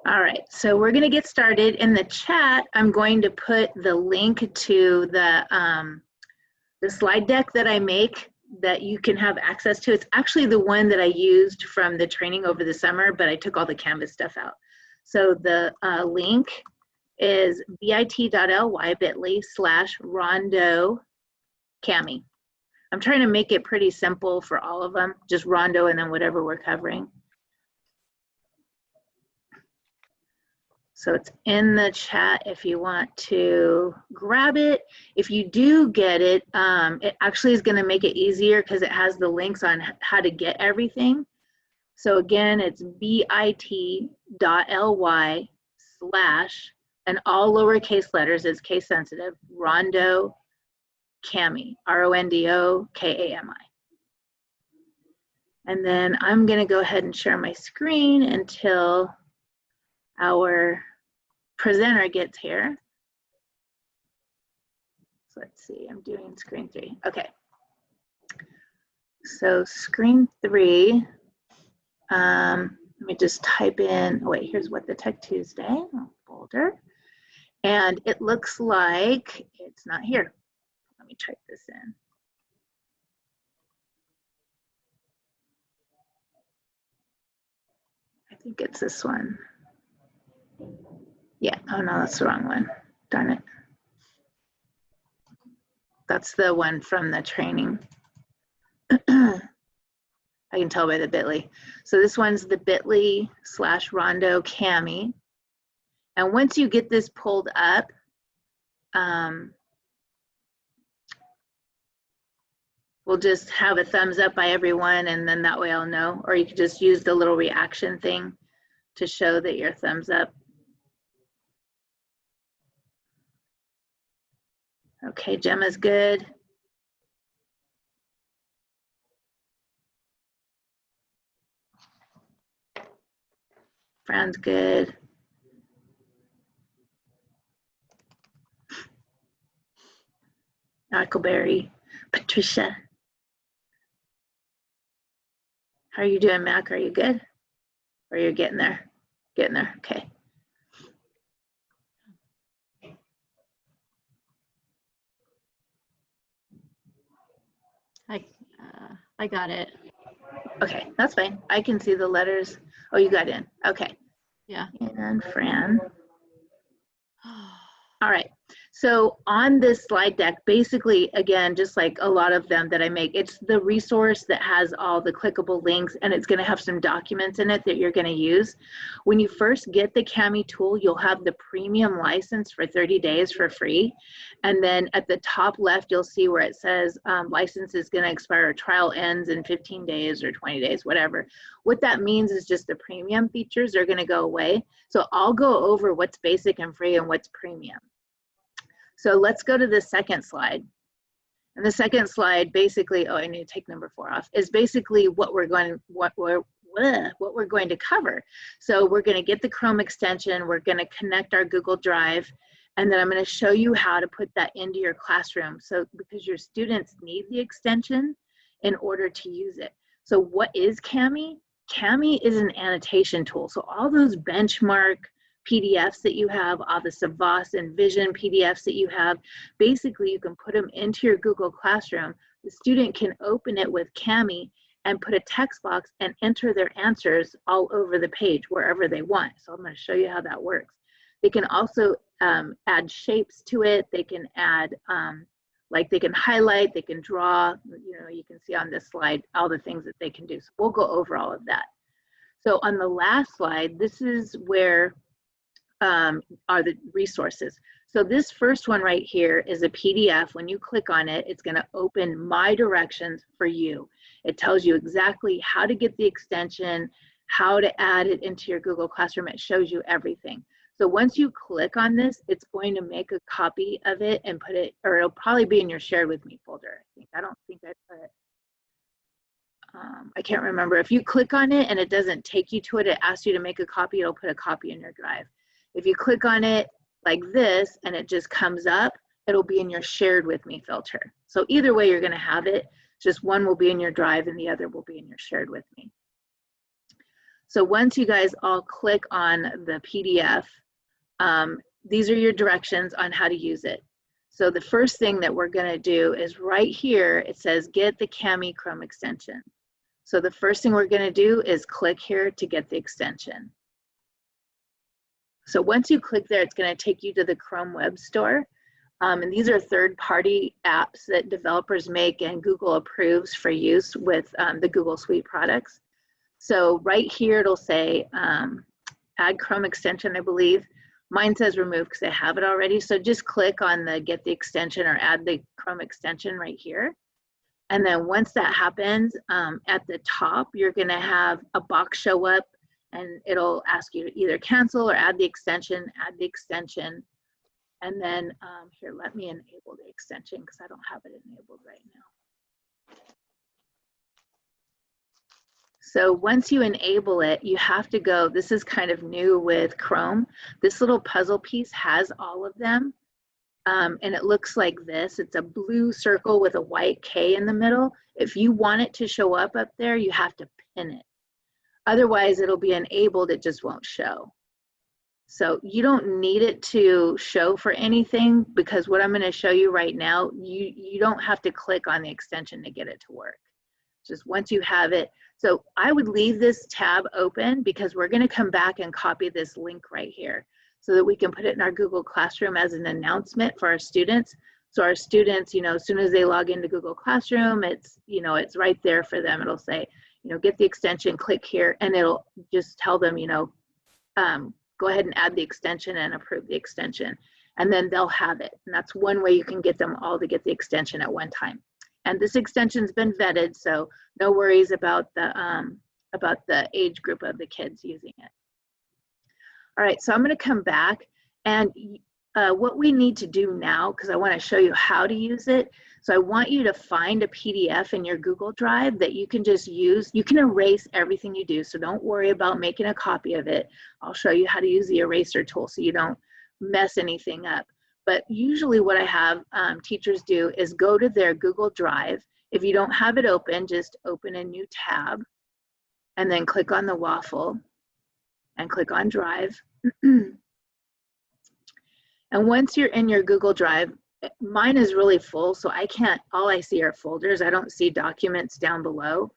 All right, so we're going to get started. In the chat, I'm going to put the link to the slide deck that I make that you can have access to. It's actually the one that I used from the training over the summer, but I took all the Canvas stuff out. So the link is bit.ly/Rondo Cami. I'm trying to make it pretty simple for all of them, just Rondo and then whatever we're covering. So it's in the chat if you want to grab it. If you do get it, it actually is going to make it easier because it has the links on how to get everything. So again, it's bit.ly/ and all lowercase letters, is case sensitive, Rondo Cami, RONDO KAMI. And then I'm going to go ahead and share my screen until our presenter gets here. So let's see, I'm doing screen 3. Okay. So screen 3, let me just type in, oh wait, here's what the Tech Tuesday, folder. And it looks like it's not here. Let me type this in. I think it's this one. Yeah, oh no, that's the wrong one. Darn it. That's the one from the training. I can tell by the bit.ly. So this one's the bit.ly/Rondo Cami. And once you get this pulled up, we'll just have a thumbs up by everyone, and then that way I'll know. Or you could just use the little reaction thing to show that your thumbs up. Okay, Gemma's good. Fran's good. Huckleberry, Patricia. How are you doing, Mac? Are you good? Or you're getting there? Getting there, okay. I got it. Okay, that's fine. I can see the letters. Oh, you got in. Okay. Yeah. And Fran. All right. So on this slide deck, basically, again, just like a lot of them that I make, it's the resource that has all the clickable links, and it's going to have some documents in it that you're going to use. When you first get the Cami tool, you'll have the premium license for 30 days for free. And then at the top left, you'll see where it says license is going to expire, trial ends in 15 days or 20 days, whatever. What that means is just the premium features are going to go away. So I'll go over what's basic and free and what's premium. So let's go to the second slide. And the second slide basically, oh, I need to take number 4 off, is basically what we're going to cover. So we're going to get the Chrome extension, we're going to connect our Google Drive, and then I'm going to show you how to put that into your classroom. So because your students need the extension in order to use it. So what is Cami? Cami is an annotation tool. So all those benchmark PDFs that you have, all the Savas and Vision PDFs that you have, basically you can put them into your Google Classroom. The student can open it with Cami and put a text box and enter their answers all over the page wherever they want. So I'm going to show you how that works. They can also add shapes to it. They can add, like they can highlight, they can draw, you know, you can see on this slide all the things that they can do. So we'll go over all of that. So on the last slide, this is where are the resources. So this first one right here is a PDF. When you click on it, it's going to open my directions for you. It tells you exactly how to get the extension, how to add it into your Google Classroom. It shows you everything. So once you click on this, it's going to make a copy of it and put it, or it'll probably be in your shared with me folder. I don't think I put, I can't remember. If you click on it and it doesn't take you to it, it asks you to make a copy, it'll put a copy in your drive. If you click on it like this and it just comes up, it'll be in your shared with me filter. So either way, you're going to have it. Just one will be in your drive and the other will be in your shared with me. So once you guys all click on the PDF, these are your directions on how to use it. So the first thing that we're going to do is right here, it says get the Cami Chrome extension. So the first thing we're going to do is click here to get the extension. So once you click there, it's going to take you to the Chrome Web Store. And these are third-party apps that developers make and Google approves for use with the Google Suite products. So right here, it'll say add Chrome extension, I believe. Mine says remove because I have it already. So just click on the get the extension or add the Chrome extension right here. And then once that happens, at the top, you're gonna have a box show up and it'll ask you to either cancel or add the extension, And then here, let me enable the extension because I don't have it enabled right now. So once you enable it, you have to go, this is kind of new with Chrome. This little puzzle piece has all of them. And it looks like this. It's a blue circle with a white K in the middle. If you want it to show up there, you have to pin it. Otherwise, it'll be enabled, it just won't show. So you don't need it to show for anything because what I'm going to show you right now, you don't have to click on the extension to get it to work. Just once you have it. So I would leave this tab open because we're going to come back and copy this link right here so that we can put it in our Google Classroom as an announcement for our students. So our students, as soon as they log into Google Classroom, it's, it's right there for them. It'll say, get the extension, click here, and it'll just tell them, go ahead and add the extension and approve the extension. And then they'll have it. And that's one way you can get them all to get the extension at one time. And this extension's been vetted, so no worries about the age group of the kids using it. All right, so I'm gonna come back and what we need to do now, because I wanna show you how to use it. So I want you to find a PDF in your Google Drive that you can just use. You can erase everything you do, so don't worry about making a copy of it. I'll show you how to use the eraser tool so you don't mess anything up. But usually what I have teachers do is go to their Google Drive. If you don't have it open, just open a new tab and then click on the waffle and click on Drive. And once you're in your Google Drive, mine is really full, so all I see are folders. I don't see documents down below.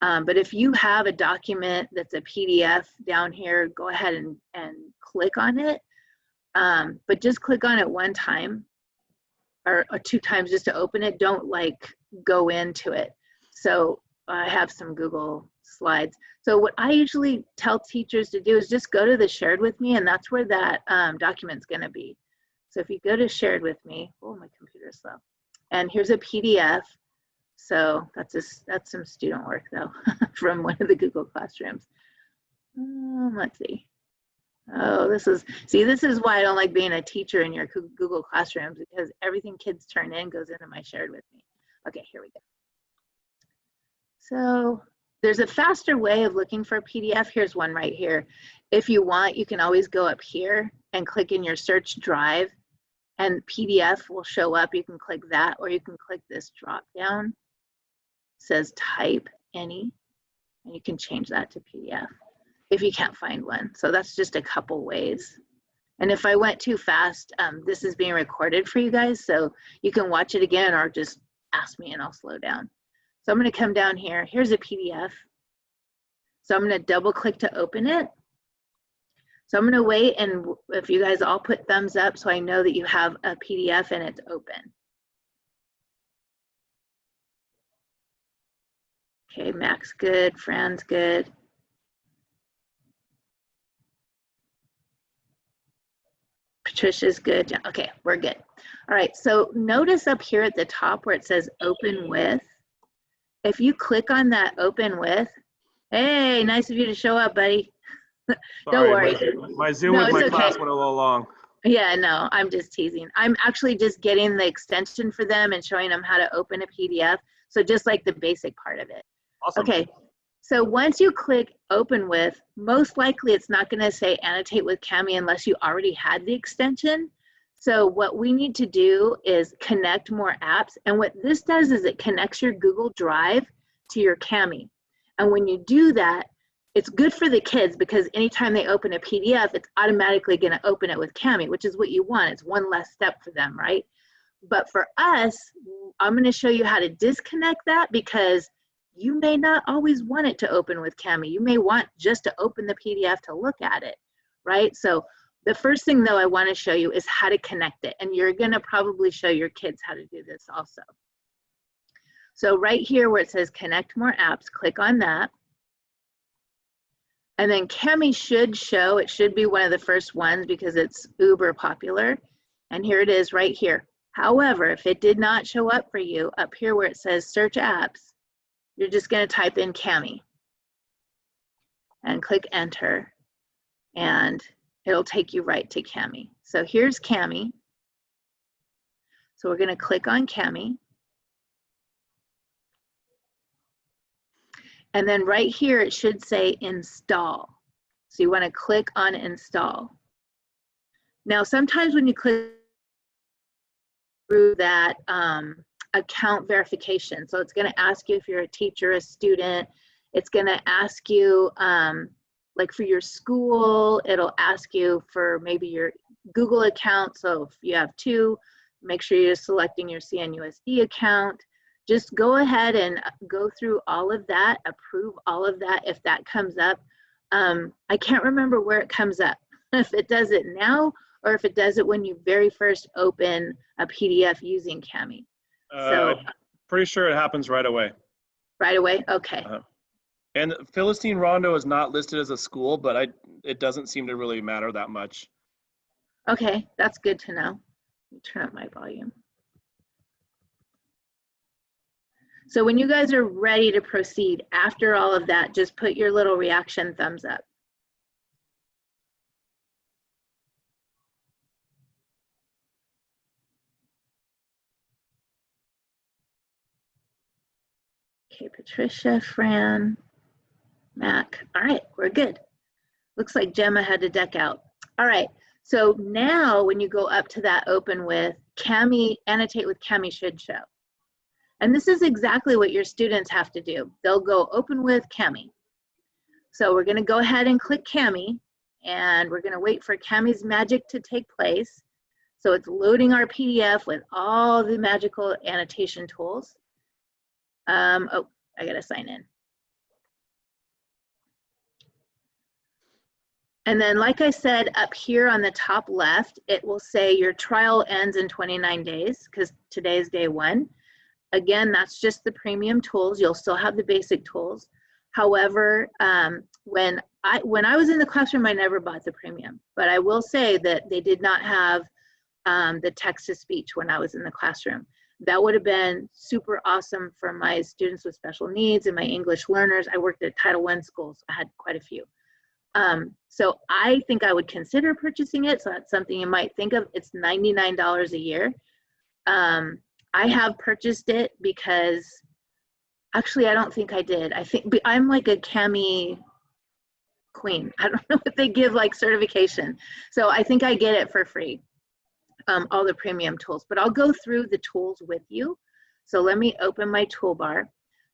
But if you have a document that's a PDF down here, go ahead and click on it. But just click on it one time or two times just to open it. Don't go into it. So I have some Google slides. So what I usually tell teachers to do is just go to the shared with me, and that's where that document's gonna be. So if you go to shared with me, oh, my computer's slow. And here's a PDF. So that's some student work though from one of the Google Classrooms. Let's see. Oh, this is why I don't like being a teacher in your Google Classrooms, because everything kids turn in goes into my shared with me. Okay, here we go. So there's a faster way of looking for a PDF. Here's one right here. If you want, you can always go up here and click in your search drive and PDF will show up. You can click that, or you can click this drop down. It says type any, and you can change that to PDF if you can't find one. So that's just a couple ways. And if I went too fast, this is being recorded for you guys, so you can watch it again or just ask me and I'll slow down. So I'm gonna come down here. Here's a PDF. So I'm gonna double click to open it. So I'm gonna wait, and if you guys all put thumbs up so I know that you have a PDF and it's open. Okay, Mac's good, Fran's good. Patricia's good. Okay, we're good. All right, so notice up here at the top where it says open with. If you click on that open with, hey, nice of you to show up, buddy. Don't worry. My Zoom with my class went a little long. Yeah, no, I'm just teasing. I'm actually just getting the extension for them and showing them how to open a PDF. So just like the basic part of it. Awesome. Okay, so once you click open with, most likely it's not gonna say annotate with Cami unless you already had the extension. So what we need to do is connect more apps. And what this does is it connects your Google Drive to your Cami. And when you do that, it's good for the kids because anytime they open a PDF, it's automatically going to open it with Cami, which is what you want. It's one less step for them, right? But for us, I'm going to show you how to disconnect that because you may not always want it to open with Cami. You may want just to open the PDF to look at it, right? So the first thing though I want to show you is how to connect it. And you're going to probably show your kids how to do this also. So right here where it says connect more apps, click on that. And then Cami should show, it should be one of the first ones because it's uber popular. And here it is right here. However, if it did not show up for you, up here where it says search apps, you're just going to type in Cami and click enter, and it'll take you right to Cami. So here's Cami. So we're going to click on Cami. And then right here, it should say install. So you want to click on install. Now, sometimes when you click through that account verification, so it's going to ask you if you're a teacher, a student. It's going to ask you, like for your school, it'll ask you for maybe your Google account. So if you have two, make sure you're selecting your CNUSD account. Just go ahead and go through all of that, approve all of that if that comes up. I can't remember where it comes up, if it does it now or if it does it when you very first open a PDF using Cami. So I'm pretty sure it happens right away. right away? Okay. And Philistine Rondo is not listed as a school, but it doesn't seem to really matter that much. Okay, that's good to know. Let me turn up my volume. So when you guys are ready to proceed, after all of that, just put your little reaction thumbs up. Okay, Patricia, Fran, Mac. All right, we're good. Looks like Gemma had to deck out. All right, so now when you go up to that open with Cami, annotate with Cami should show. And this is exactly what your students have to do. They'll go open with Cami. So we're gonna go ahead and click Cami, and we're gonna wait for Cami's magic to take place. So it's loading our PDF with all the magical annotation tools. Oh, I gotta sign in. And then, like I said, up here on the top left, it will say your trial ends in 29 days because today is day 1. Again, that's just the premium tools. You'll still have the basic tools. However, when I was in the classroom, I never bought the premium, but I will say that they did not have the text-to-speech when I was in the classroom. That would have been super awesome for my students with special needs and my English learners. I worked at Title I schools. I had quite a few. So I think I would consider purchasing it. So that's something you might think of. It's $99 a year. I have purchased it because, actually, I don't think I did. I think I'm like a Cami queen. I don't know if they give like certification. So I think I get it for free, all the premium tools. But I'll go through the tools with you. So let me open my toolbar.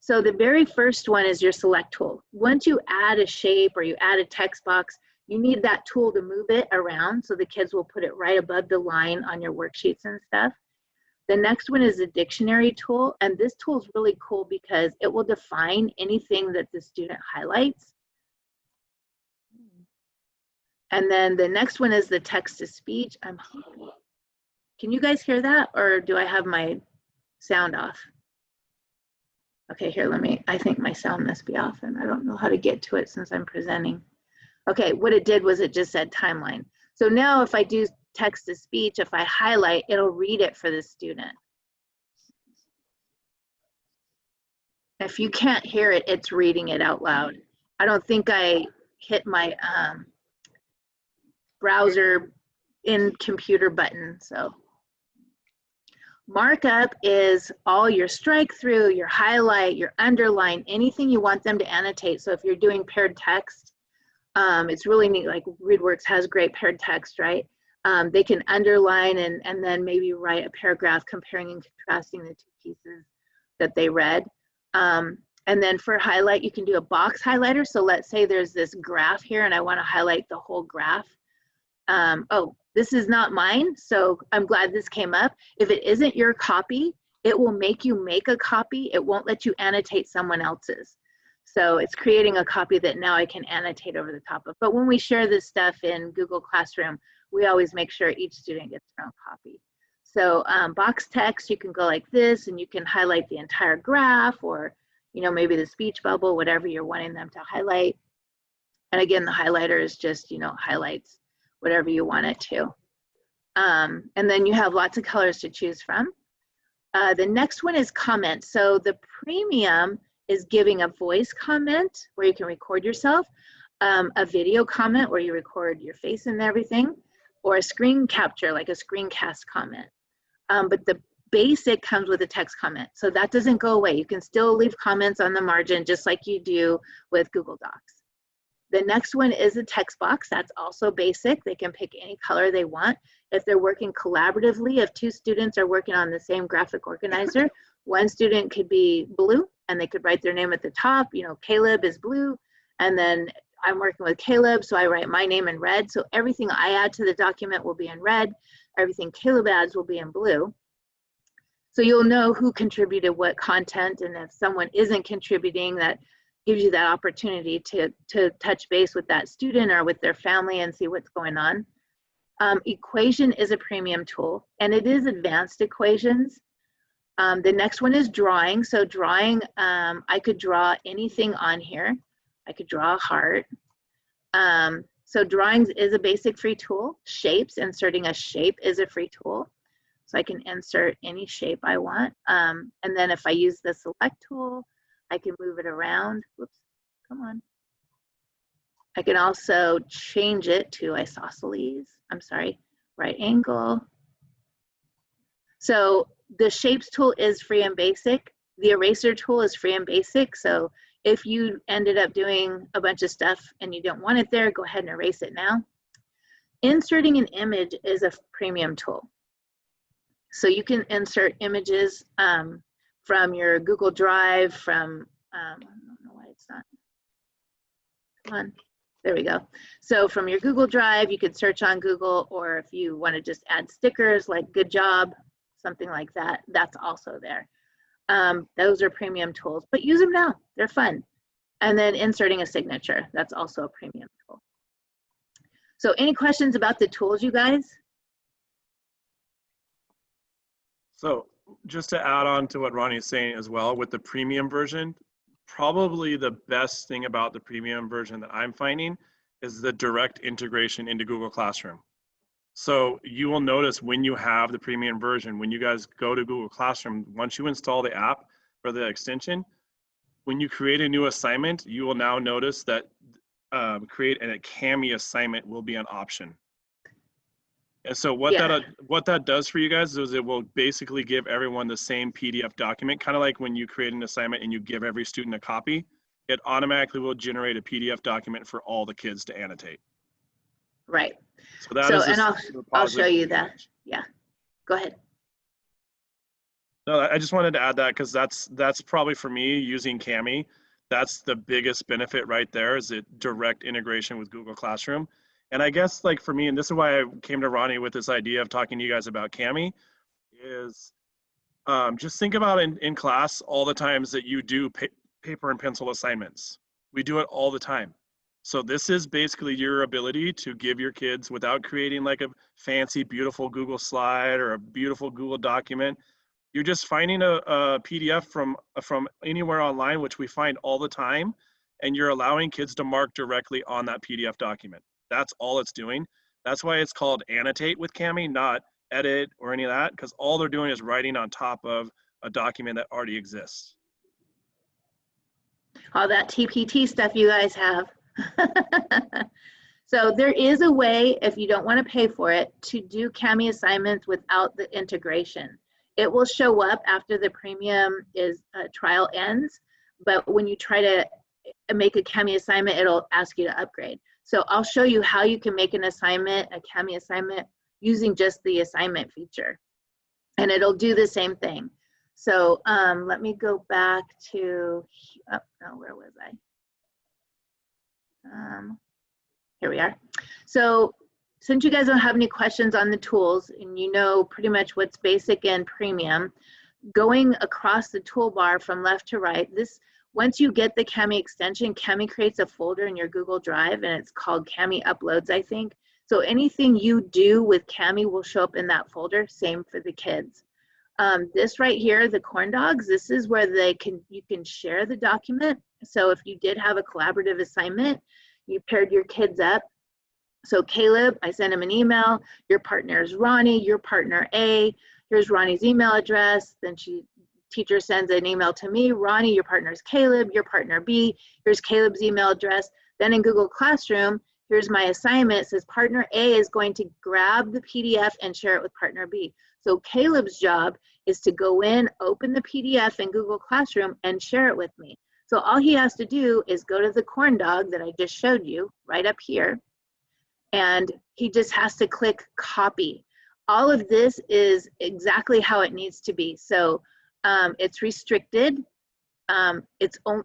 So the very first one is your select tool. Once you add a shape or you add a text box, you need that tool to move it around so the kids will put it right above the line on your worksheets and stuff. The next one is a dictionary tool, and this tool is really cool because it will define anything that the student highlights. And then the next one is the text-to-speech. I'm hoping. Can you guys hear that, or do I have my sound off? Okay, here, I think my sound must be off, and I don't know how to get to it since I'm presenting. Okay, what it did was it just said timeline. So now if I do text-to-speech, if I highlight, it'll read it for the student. If you can't hear it, it's reading it out loud. I don't think I hit my browser in computer button, so. Markup is all your strike through, your highlight, your underline, anything you want them to annotate. So if you're doing paired text, it's really neat, like ReadWorks has great paired text, right? They can underline and then maybe write a paragraph comparing and contrasting the two pieces that they read. And then for highlight, you can do a box highlighter. So let's say there's this graph here and I want to highlight the whole graph. Oh, this is not mine, so I'm glad this came up. If it isn't your copy, it will make you make a copy. It won't let you annotate someone else's. So it's creating a copy that now I can annotate over the top of. But when we share this stuff in Google Classroom, we always make sure each student gets their own copy. So box text, you can go like this and you can highlight the entire graph, or maybe the speech bubble, whatever you're wanting them to highlight. And again, the highlighter is just, highlights whatever you want it to. And then you have lots of colors to choose from. The next one is comment. So the premium is giving a voice comment where you can record yourself, a video comment where you record your face and everything, or a screen capture, like a screencast comment. But the basic comes with a text comment. So that doesn't go away. You can still leave comments on the margin just like you do with Google Docs. The next one is a text box. That's also basic. They can pick any color they want. If they're working collaboratively, if two students are working on the same graphic organizer, one student could be blue and they could write their name at the top. Caleb is blue, and then I'm working with Caleb, so I write my name in red. So everything I add to the document will be in red. Everything Caleb adds will be in blue. So you'll know who contributed what content, and if someone isn't contributing, that gives you that opportunity to touch base with that student or with their family and see what's going on. Equation is a premium tool, and it is advanced equations. The next one is drawing. So drawing, I could draw anything on here. I could draw a heart. So drawings is a basic free tool. Shapes, inserting a shape is a free tool. So I can insert any shape I want. And then if I use the select tool, I can move it around. Whoops, come on. I can also change it to isosceles. I'm sorry, right angle. So the shapes tool is free and basic. The eraser tool is free and basic. So if you ended up doing a bunch of stuff and you don't want it there, go ahead and erase it now. Inserting an image is a premium tool. So you can insert images from your Google Drive, from, I don't know why it's not, come on, there we go. So from your Google Drive, you could search on Google, or if you want to just add stickers like good job, something like that, that's also there. Those are premium tools, but use them now, they're fun. And then inserting a signature, that's also a premium tool. So any questions about the tools, you guys? So just to add on to what Ronnie is saying as well, with the premium version, probably the best thing about the premium version that I'm finding is the direct integration into Google Classroom. So you will notice when you have the premium version, when you guys go to Google Classroom, once you install the app or the extension, when you create a new assignment, you will now notice that create a Cami assignment will be an option. And so what that does for you guys is it will basically give everyone the same PDF document, kind of like when you create an assignment and you give every student a copy, it automatically will generate a PDF document for all the kids to annotate. Right. So that is, and I'll show you that. Yeah, go ahead. No, I just wanted to add that because that's probably for me using Cami, that's the biggest benefit right there, is it direct integration with Google Classroom. And I guess like for me, and this is why I came to Ronnie with this idea of talking to you guys about Cami, is just think about in class all the times that you do paper and pencil assignments. We do it all the time. So this is basically your ability to give your kids, without creating like a fancy, beautiful Google slide or a beautiful Google document, you're just finding a PDF from anywhere online, which we find all the time, and you're allowing kids to mark directly on that PDF document. That's all it's doing. That's why it's called Annotate with Cami, not Edit or any of that, because all they're doing is writing on top of a document that already exists. All that TPT stuff you guys have. So there is a way, if you don't want to pay for it, to do Cami assignments without the integration. It will show up after the premium trial ends, but when you try to make a Cami assignment, it'll ask you to upgrade. So I'll show you how you can make an assignment, a Cami assignment, using just the assignment feature. And it'll do the same thing. So let me go back to, oh, no, where was I? Here we are. So since you guys don't have any questions on the tools and you know pretty much what's basic and premium, going across the toolbar from left to right, this, once you get the Cami extension, Cami creates a folder in your Google Drive and it's called Cami Uploads, I think. So anything you do with Cami will show up in that folder, same for the kids. This right here, the corn dogs, this is where you can share the document. So if you did have a collaborative assignment, you paired your kids up. So Caleb, I sent him an email, your partner is Ronnie, your partner A, here's Ronnie's email address, then teacher sends an email to me, Ronnie, your partner is Caleb, your partner B, here's Caleb's email address. Then in Google Classroom, here's my assignment, it says partner A is going to grab the PDF and share it with partner B. So Caleb's job is to go in, open the PDF in Google Classroom and share it with me. So all he has to do is go to the corn dog that I just showed you right up here, and he just has to click copy. All of this is exactly how it needs to be. So it's restricted.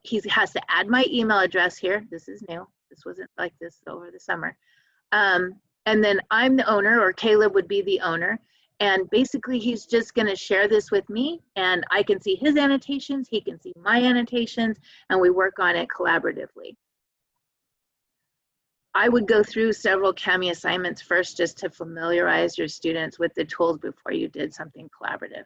He has to add my email address here. This is new. This wasn't like this over the summer. And then I'm the owner, or Caleb would be the owner. And basically he's just gonna share this with me and I can see his annotations, he can see my annotations, and we work on it collaboratively. I would go through several Cami assignments first just to familiarize your students with the tools before you did something collaborative.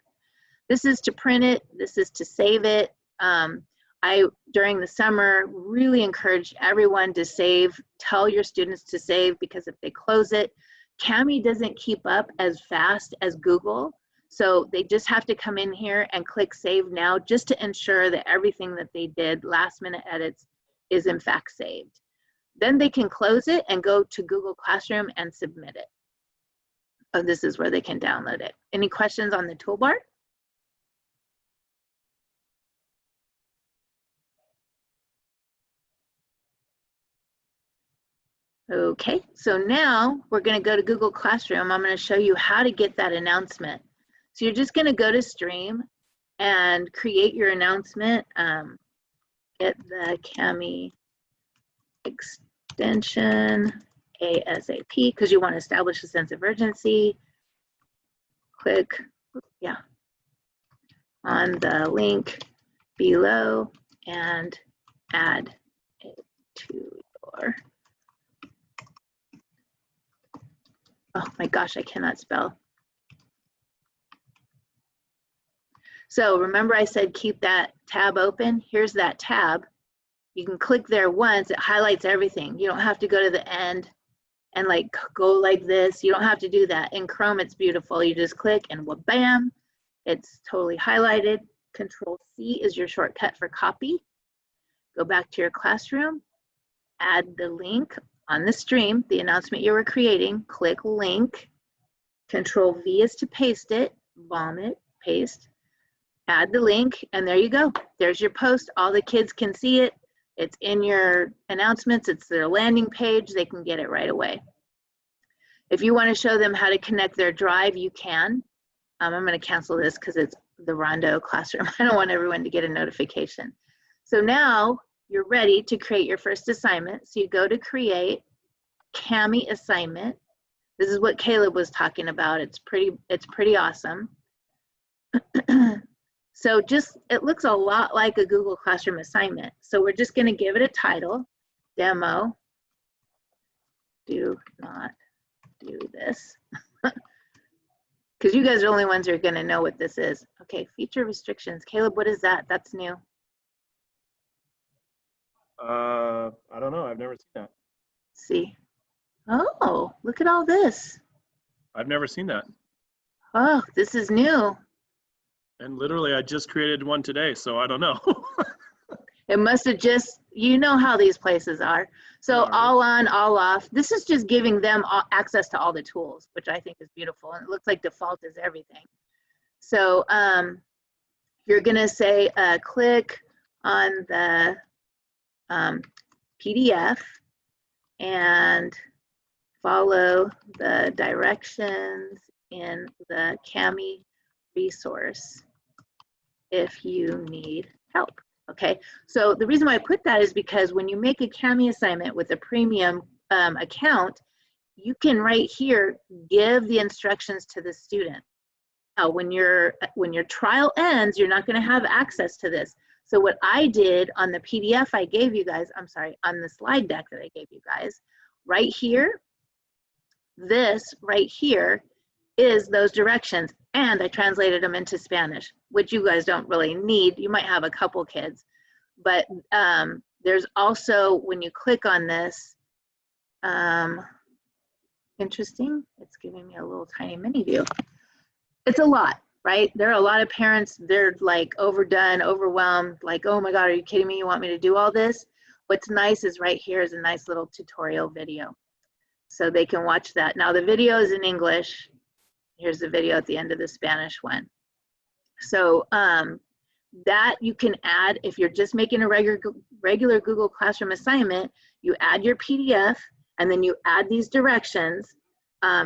This is to print it, this is to save it. I, during the summer, really encouraged everyone to save, tell your students to save, because if they close it, Cami doesn't keep up as fast as Google. So they just have to come in here and click save now just to ensure that everything that they did, last minute edits, is in fact saved. Then they can close it and go to Google Classroom and submit it. Oh, this is where they can download it. Any questions on the toolbar? Okay, so now we're going to go to Google Classroom. I'm going to show you how to get that announcement. So you're just going to go to Stream and create your announcement. Get the Cami extension ASAP because you want to establish a sense of urgency. Click, yeah, on the link below and add it to your. Oh my gosh, I cannot spell. So remember I said keep that tab open? Here's that tab. You can click there once, it highlights everything. You don't have to go to the end and like go like this. You don't have to do that. In Chrome, it's beautiful. You just click and bam, it's totally highlighted. Control C is your shortcut for copy. Go back to your classroom, add the link on the stream, the announcement you were creating, click link. Control V is to paste it, vomit, paste, add the link, and there you go. There's your post. All the kids can see it. It's in your announcements. It's their landing page. They can get it right away. If you want to show them how to connect their drive, you can. I'm going to cancel this because it's the Rondo classroom. I don't want everyone to get a notification. So now you're ready to create your first assignment. So you go to create Cami assignment. This is what Caleb was talking about. It's pretty awesome. So just, it looks a lot like a Google Classroom assignment. So we're just going to give it a title, demo. Do not do this. Because you guys are the only ones who are going to know what this is. Okay, feature restrictions. Caleb, what is that? That's new. I don't know. I've never seen that. See. Oh, look at all this. I've never seen that. Oh, this is new. And literally, I just created one today, so I don't know. It must have just, you know how these places are. So Yeah, right. all on, all off. This is just giving them access to all the tools, which I think is beautiful. And it looks like default is everything. So you're going to say click on the PDF and follow the directions in the Cami resource. if you need help. Okay, so the reason why I put that is because when you make a Cami assignment with a premium account, you can right here give the instructions to the student. Now, when your trial ends, you're not going to have access to this. So what I did on the PDF I gave you guys, I'm sorry, on the slide deck that I gave you guys, right here, this right here is those directions, and I translated them into Spanish, which you guys don't really need. You might have a couple kids, but there's also, when you click on this, interesting, it's giving me a little tiny mini view. It's a lot, right? There are a lot of parents, they're like overdone, overwhelmed, like, oh my God, are you kidding me? You want me to do all this? What's nice is right here is a nice little tutorial video. So they can watch that. Now the video is in English. Here's the video at the end of the Spanish one. So that you can add, if you're just making a regular Google Classroom assignment, you add your PDF and then you add these directions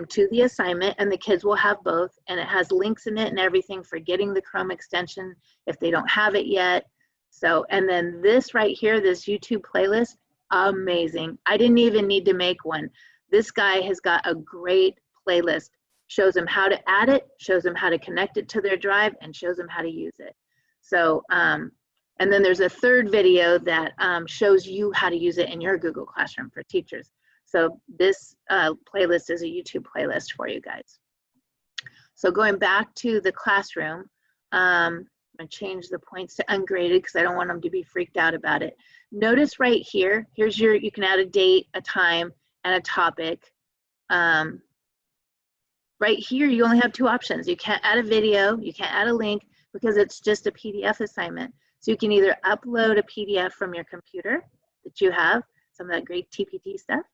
to the assignment, and the kids will have both, and it has links in it and everything for getting the Chrome extension if they don't have it yet. So, and then this right here, this YouTube playlist, amazing. I didn't even need to make one. This guy has got a great playlist, shows them how to add it, shows them how to connect it to their drive, and shows them how to use it. So, and then there's a third video that shows you how to use it in your Google Classroom for teachers. So this playlist is a YouTube playlist for you guys. So going back to the classroom, I'm gonna change the points to ungraded because I don't want them to be freaked out about it. Notice right here, here's your, you can add a date, a time, and a topic. Right here, you only have two options. You can't add a video, you can't add a link because it's just a PDF assignment. So you can either upload a PDF from your computer that you have, some of that great TPT stuff,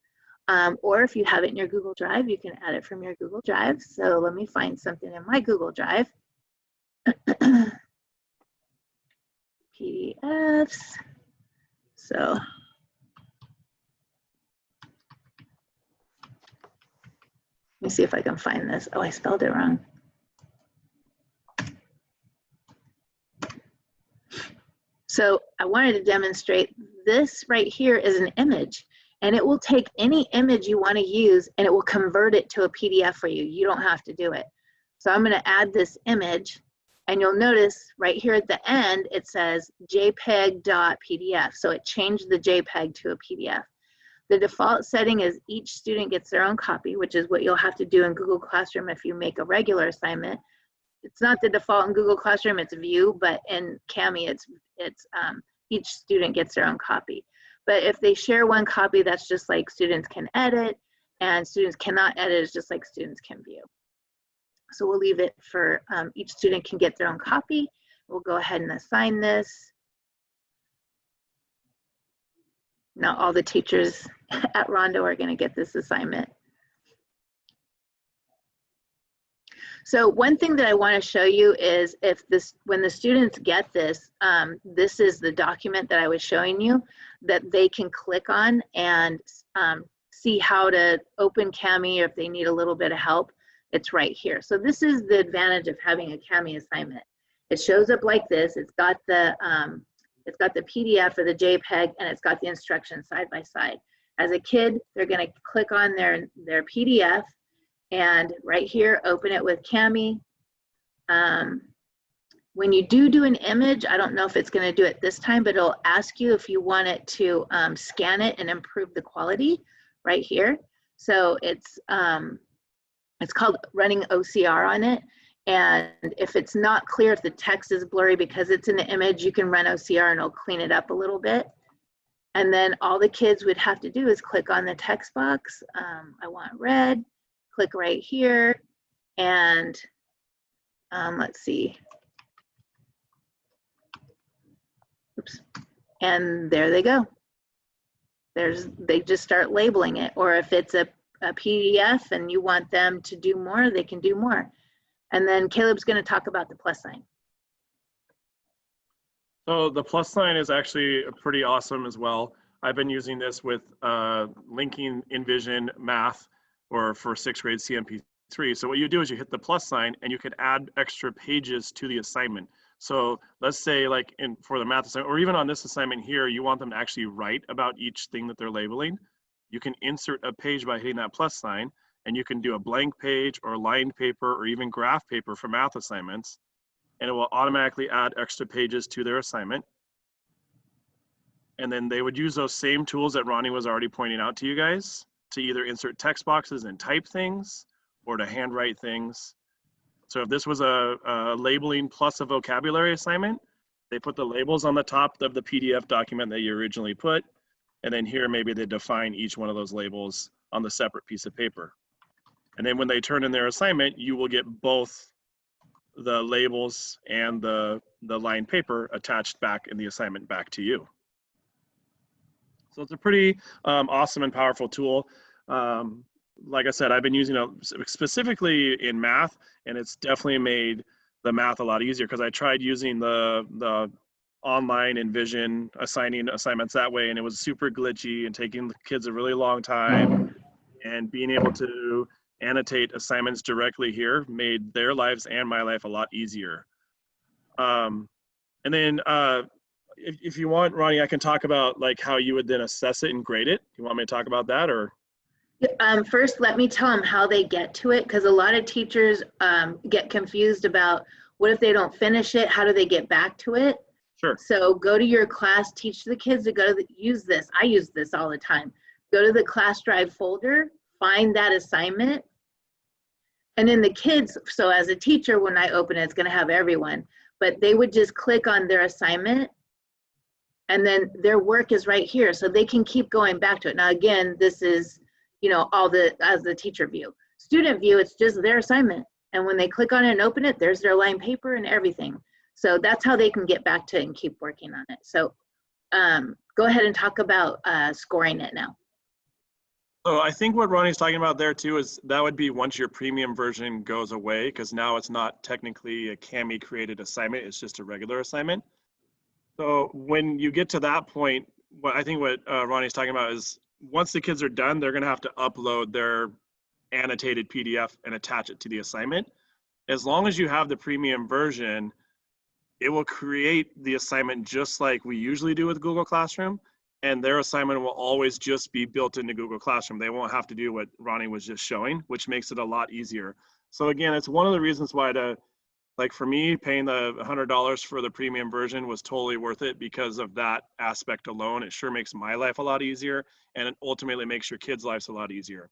or if you have it in your Google Drive, you can add it from your Google Drive. So let me find something in my Google Drive. PDFs. So let me see if I can find this. Oh, I spelled it wrong. So I wanted to demonstrate this right here is an image, and it will take any image you want to use and it will convert it to a PDF for you. You don't have to do it. So I'm going to add this image, and you'll notice right here at the end it says jpeg.pdf. So it changed the JPEG to a PDF. The default setting is each student gets their own copy, which is what you'll have to do in Google Classroom if you make a regular assignment. It's not the default in Google Classroom, it's View, but in Cami, it's each student gets their own copy. But if they share one copy, that's just like students can edit, and students cannot edit, it's just like students can view. So we'll leave it for each student can get their own copy. We'll go ahead and assign this. Now all the teachers at Rondo are going to get this assignment. So one thing that I want to show you is if this, when the students get this, this is the document that I was showing you that they can click on and see how to open Cami, or if they need a little bit of help, it's right here. So this is the advantage of having a Cami assignment. It shows up like this. It's got the PDF or the JPEG, and it's got the instructions side by side. As a kid, they're going to click on their PDF, and right here, open it with Cami. When you do an image, I don't know if it's going to do it this time, but it'll ask you if you want it to scan it and improve the quality right here. So it's called running OCR on it. And if it's not clear, if the text is blurry because it's in the image, you can run OCR and it'll clean it up a little bit. And then all the kids would have to do is click on the text box. I want red, click right here, and let's see. Oops. And there they go. They just start labeling it. Or if it's a PDF and you want them to do more, they can do more. And then Caleb's going to talk about the plus sign. So the plus sign is actually pretty awesome as well. I've been using this with linking Envision Math or for 6th grade CMP3. So what you do is you hit the plus sign and you can add extra pages to the assignment. So let's say like for the math assignment, or even on this assignment here, you want them to actually write about each thing that they're labeling. You can insert a page by hitting that plus sign, and you can do a blank page or lined paper or even graph paper for math assignments, and it will automatically add extra pages to their assignment. And then they would use those same tools that Ronnie was already pointing out to you guys to either insert text boxes and type things or to handwrite things. So if this was a labeling plus a vocabulary assignment, they put the labels on the top of the PDF document that you originally put. And then here, maybe they define each one of those labels on the separate piece of paper. And then when they turn in their assignment, you will get both the labels and the lined paper attached back in the assignment back to you. So it's a pretty awesome and powerful tool. Like I said, I've been using it specifically in math, and it's definitely made the math a lot easier because I tried using the online Envision assigning assignments that way, and it was super glitchy and taking the kids a really long time. And being able to annotate assignments directly here made their lives and my life a lot easier. And then if you want, Ronnie, I can talk about like how you would then assess it and grade it. You want me to talk about that, or? First, let me tell them how they get to it, because a lot of teachers get confused about what if they don't finish it, how do they get back to it? Sure. So go to your class, teach the kids to go to use this. I use this all the time. Go to the class drive folder, find that assignment, and then the kids, so as a teacher, when I open it, it's going to have everyone, but they would just click on their assignment, and then their work is right here, so they can keep going back to it. Now, again, this is, you know, as the teacher view. Student view, it's just their assignment. And when they click on it and open it, there's their line paper and everything. So that's how they can get back to it and keep working on it. So go ahead and talk about scoring it now. So I think what Ronnie's talking about there too is that would be once your premium version goes away, because now it's not technically a Cami created assignment, it's just a regular assignment. So when you get to that point, what Ronnie's talking about is once the kids are done, they're going to have to upload their annotated PDF and attach it to the assignment. As long as you have the premium version, it will create the assignment just like we usually do with Google Classroom, and their assignment will always just be built into Google Classroom. They won't have to do what Ronnie was just showing, which makes it a lot easier. So again, it's one of the reasons why like for me, paying the $100 for the premium version was totally worth it because of that aspect alone. It sure makes my life a lot easier, and it ultimately makes your kids' lives a lot easier.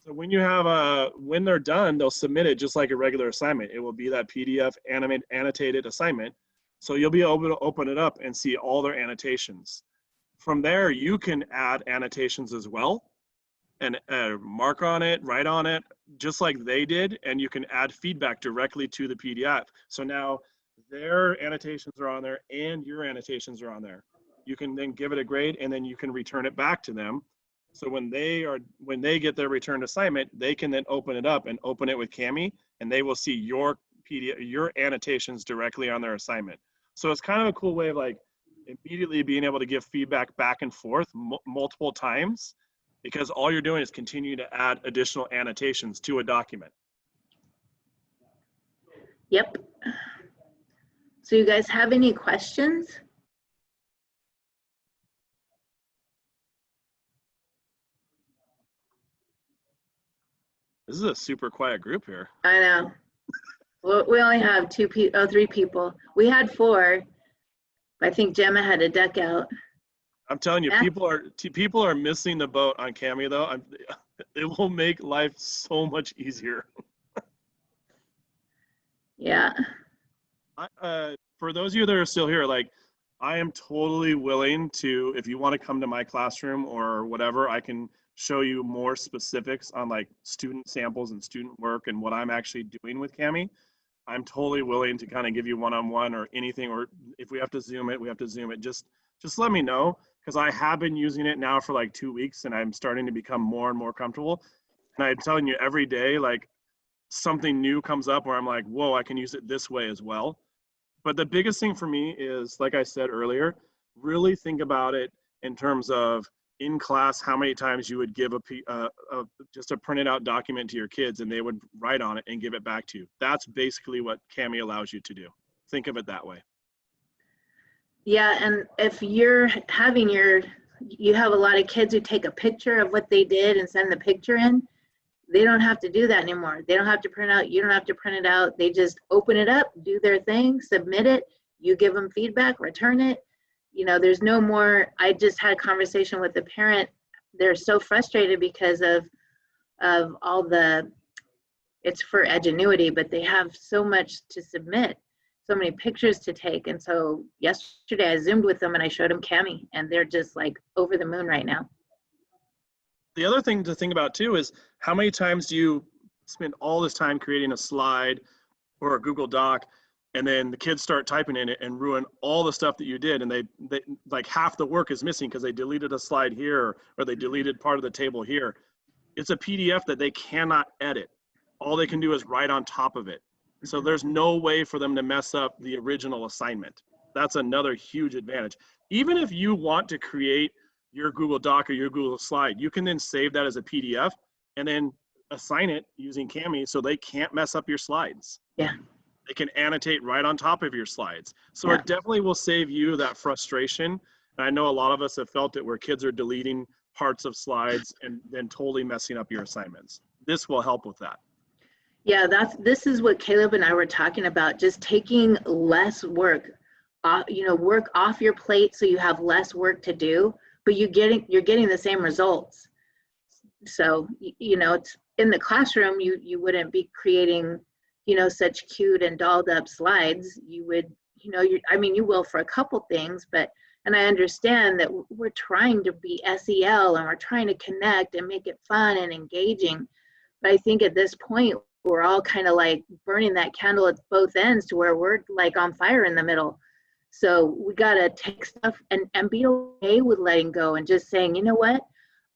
So when you have when they're done, they'll submit it just like a regular assignment. It will be that PDF annotated assignment. So you'll be able to open it up and see all their annotations. From there, you can add annotations as well and mark on it, write on it, just like they did, and you can add feedback directly to the PDF. So now their annotations are on there and your annotations are on there. You can then give it a grade, and then you can return it back to them. So when they get their returned assignment, they can then open it up and open it with Cami, and they will see your PDF, your annotations directly on their assignment. So it's kind of a cool way of like immediately being able to give feedback back and forth multiple times, because all you're doing is continue to add additional annotations to a document. Yep. So you guys have any questions? This is a super quiet group here. I know. Well, we only have 3 people. We had 4. I think Gemma had to duck out. I'm telling you, people are missing the boat on Cami though. It will make life so much easier. Yeah. For those of you that are still here, like I am totally willing to, if you want to come to my classroom or whatever, I can show you more specifics on like student samples and student work and what I'm actually doing with Cami. I'm totally willing to kind of give you one-on-one or anything, or if we have to Zoom it, we have to Zoom it. Just let me know, because I have been using it now for like 2 weeks and I'm starting to become more and more comfortable. And I'm telling you, every day, like something new comes up where I'm like, whoa, I can use it this way as well. But the biggest thing for me is, like I said earlier, really think about it in terms of in class, how many times you would give just a printed out document to your kids and they would write on it and give it back to you. That's basically what Cami allows you to do. think of it that way. Yeah, and if you're having you have a lot of kids who take a picture of what they did and send the picture in, they don't have to do that anymore. They don't have to print out, you don't have to print it out. They just open it up, do their thing, submit it, you give them feedback, return it. You know, there's no more. I just had a conversation with a parent. They're so frustrated because of all the, it's for Edgenuity, but they have so much to submit, so many pictures to take. And so yesterday I Zoomed with them and I showed them Cami, and they're just like over the moon right now. The other thing to think about too is how many times do you spend all this time creating a slide or a Google Doc, and then the kids start typing in it and ruin all the stuff that you did, and they like half the work is missing because they deleted a slide here or they deleted part of the table here. It's a PDF that they cannot edit. All they can do is write on top of it. So there's no way for them to mess up the original assignment. That's another huge advantage. Even if you want to create your Google Doc or your Google slide, you can then save that as a PDF and then assign it using Cami so they can't mess up your slides. Yeah. They can annotate right on top of your slides. So Yeah. It definitely will save you that frustration. And I know a lot of us have felt it where kids are deleting parts of slides and then totally messing up your assignments. This will help with that. Yeah, this is what Caleb and I were talking about, just taking less work, work off your plate so you have less work to do, but you're getting the same results. So, it's in the classroom, you wouldn't be creating, such cute and dolled up slides. You would, you will for a couple things, and I understand that we're trying to be SEL and we're trying to connect and make it fun and engaging. But I think at this point, we're all kind of like burning that candle at both ends to where we're like on fire in the middle. So we got to take stuff and be okay with letting go and just saying, you know what,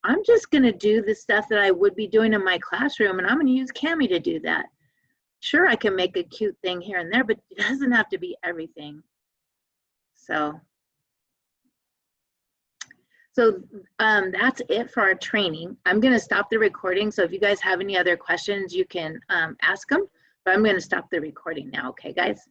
I'm just going to do the stuff that I would be doing in my classroom, and I'm going to use Cami to do that. Sure, I can make a cute thing here and there, but it doesn't have to be everything. So that's it for our training. I'm going to stop the recording. So if you guys have any other questions, you can ask them, but I'm going to stop the recording now. Okay, guys?